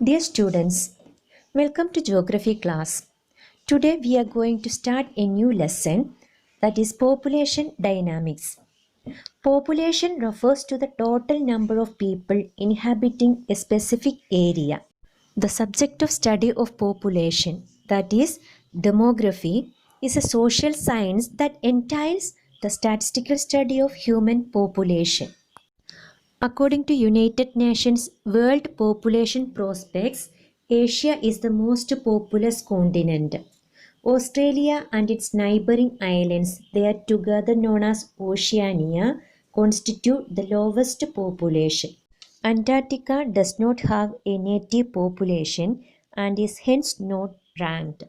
Dear students, welcome to Geography class. Today we are going to start a new lesson, that is population dynamics. Population refers to the total number of people inhabiting a specific area. The subject of study of population, that is demography, is a social science that entails the statistical study of human population. According to United Nations World Population Prospects, Asia is the most populous continent. Australia and its neighboring islands, they are together known as Oceania, constitute the lowest population. Antarctica does not have a native population and is hence not ranked.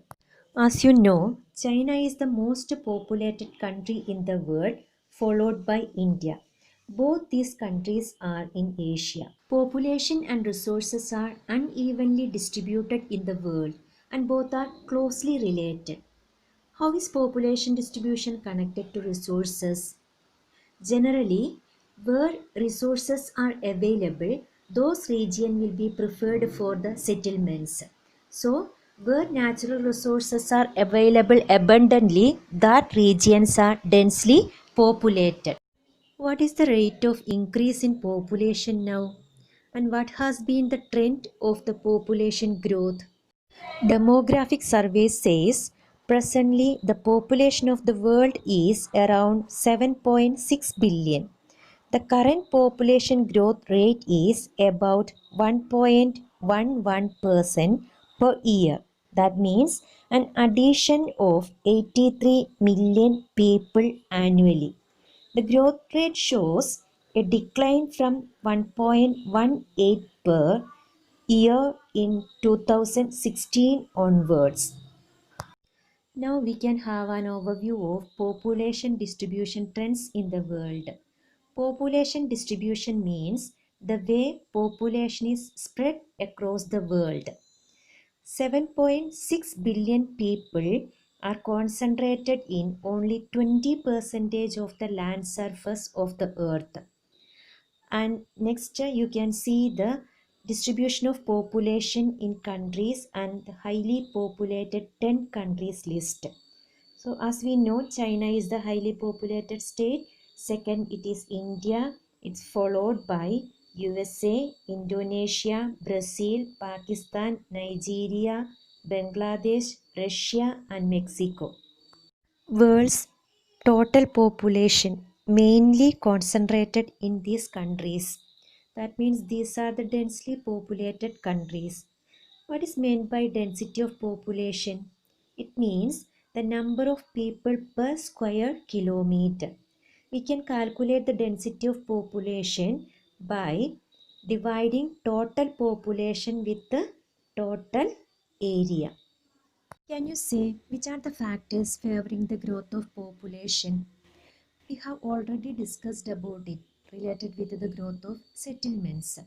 As you know, China is the most populated country in the world, followed by India. Both these countries are in Asia. Population and resources are unevenly distributed in the world, and both are closely related. How is population distribution connected to resources? Generally, where resources are available, those regions will be preferred for the settlements. So, where natural resources are available abundantly, that regions are densely populated. What is the rate of increase in population now? And what has been the trend of the population growth? Demographic survey says presently the population of the world is around 7.6 billion. The current population growth rate is about 1.11% per year. That means an addition of 83 million people annually. The growth rate shows a decline from 1.18 per year in 2016 onwards. Now we can have an overview of population distribution trends in the world. Population distribution means the way population is spread across the world. 7.6 billion people are concentrated in only 20% of the land surface of the earth. And next you can see the distribution of population in countries and the highly populated 10 countries list. So as we know, China is the highly populated state. Second, it is India. It's followed by USA, Indonesia, Brazil, Pakistan, Nigeria, Bangladesh, Russia and Mexico. World's total population mainly concentrated in these countries. That means these are the densely populated countries. What is meant by density of population? It means the number of people per square kilometer. We can calculate the density of population by dividing total population with the total area. Can you say which are the factors favoring the growth of population? We have already discussed about it related with the growth of settlements. The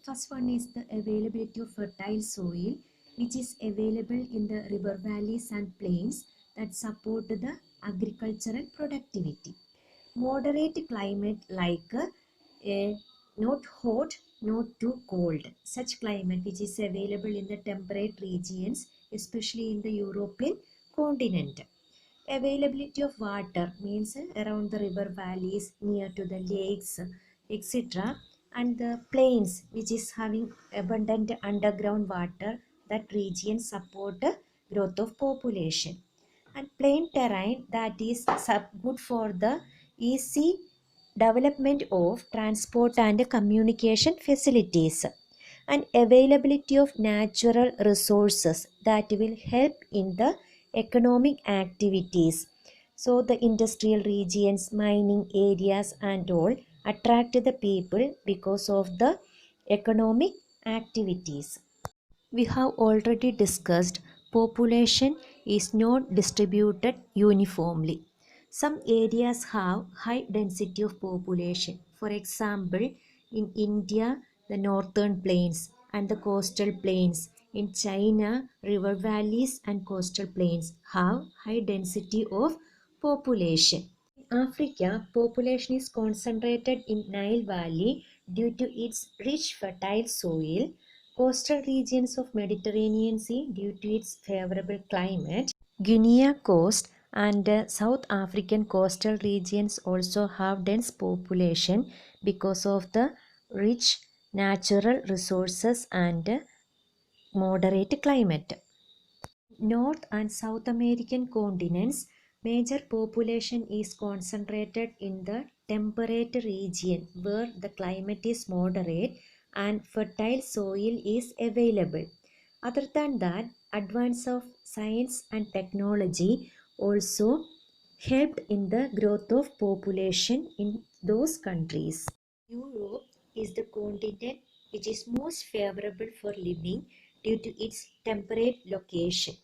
first one is the availability of fertile soil, which is available in the river valleys and plains that support the agricultural productivity. Moderate climate like not hot, not too cold. Such climate which is available in the temperate regions, especially in the European continent. Availability of water means around the river valleys, near to the lakes, etc. And the plains which is having abundant underground water, that region support growth of population. And plain terrain, that is good for the easy development of transport and communication facilities. And availability of natural resources that will help in the economic activities. So the industrial regions, mining areas and all attract the people because of the economic activities. We have already discussed population is not distributed uniformly. Some areas have high density of population. For example, in India, the northern plains and the coastal plains. In China, river valleys and coastal plains have high density of population. In Africa, population is concentrated in Nile Valley due to its rich fertile soil, Coastal regions of Mediterranean Sea due to its favorable climate. Guinea coast and South African coastal regions also have dense population because of the rich natural resources and moderate climate. North and South American continents, major population is concentrated in the temperate region where the climate is moderate and fertile soil is available. Other than that, advance of science and technology also helped in the growth of population in those countries. Europe is the continent which is most favorable for living due to its temperate location.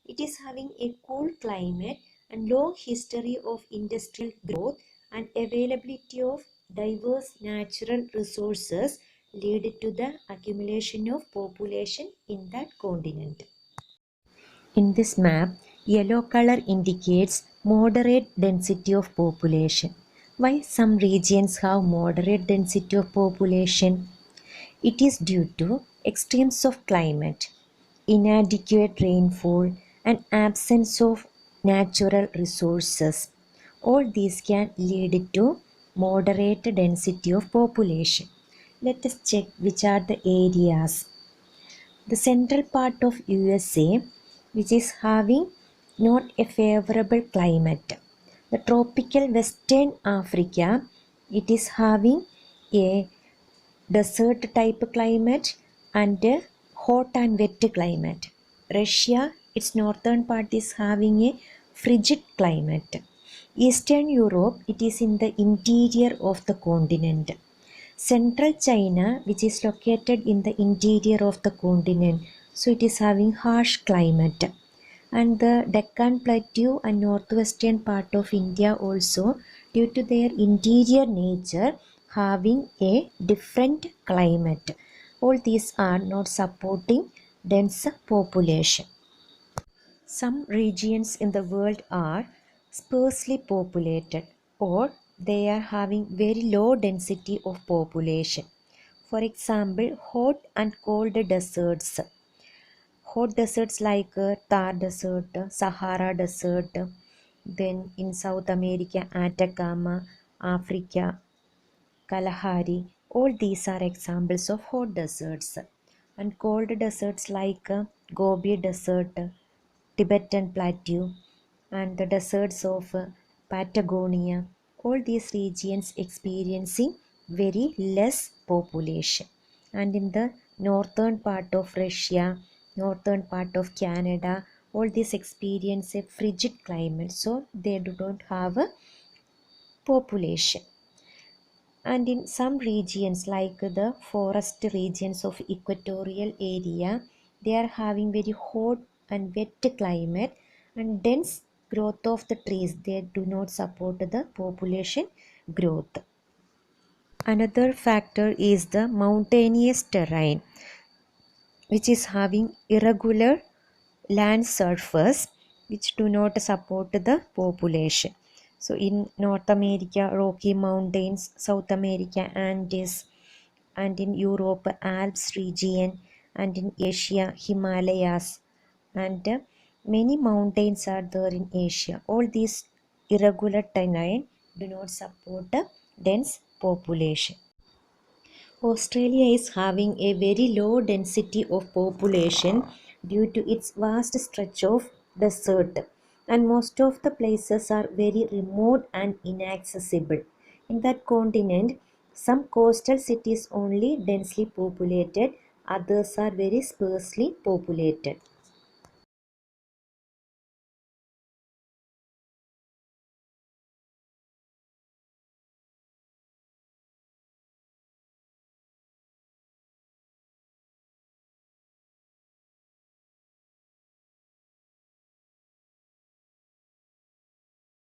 It is having a cool climate and long history of industrial growth and availability of diverse natural resources lead to the accumulation of population in that continent. In this map, yellow color indicates moderate density of population. Why some regions have moderate density of population? It is due to extremes of climate, inadequate rainfall, and absence of natural resources. All these can lead to moderate density of population. Let us check which are the areas. The central part of USA, which is having not a favorable climate. The tropical Western Africa, it is having a desert type climate and a hot and wet climate. Russia, its northern part is having a frigid climate. Eastern Europe, it is in the interior of the continent. Central China, which is located in the interior of the continent, so it is having harsh climate. And the Deccan Plateau and northwestern part of India also, due to their interior nature, having a different climate. All these are not supporting dense population. Some regions in the world are sparsely populated or they are having very low density of population. For example, hot and cold deserts. Hot deserts like Thar Desert, Sahara Desert, then in South America, Atacama, Africa, Kalahari, all these are examples of hot deserts. And cold deserts like Gobi Desert, Tibetan Plateau, and the deserts of Patagonia, all these regions experiencing very less population. And in the northern part of Russia, northern part of Canada, all these experience a frigid climate, so they do not have a population. And in some regions like the forest regions of equatorial area, they are having very hot and wet climate and dense growth of the trees. They do not support the population growth. Another factor is the mountainous terrain, which is having irregular land surface which do not support the population. So in North America, Rocky Mountains, South America, Andes, and in Europe, Alps region, and in Asia, Himalayas, and many mountains are there in Asia. All these irregular terrain do not support a dense population. Australia is having a very low density of population due to its vast stretch of desert, and most of the places are very remote and inaccessible. In that continent, some coastal cities only densely populated, others are very sparsely populated.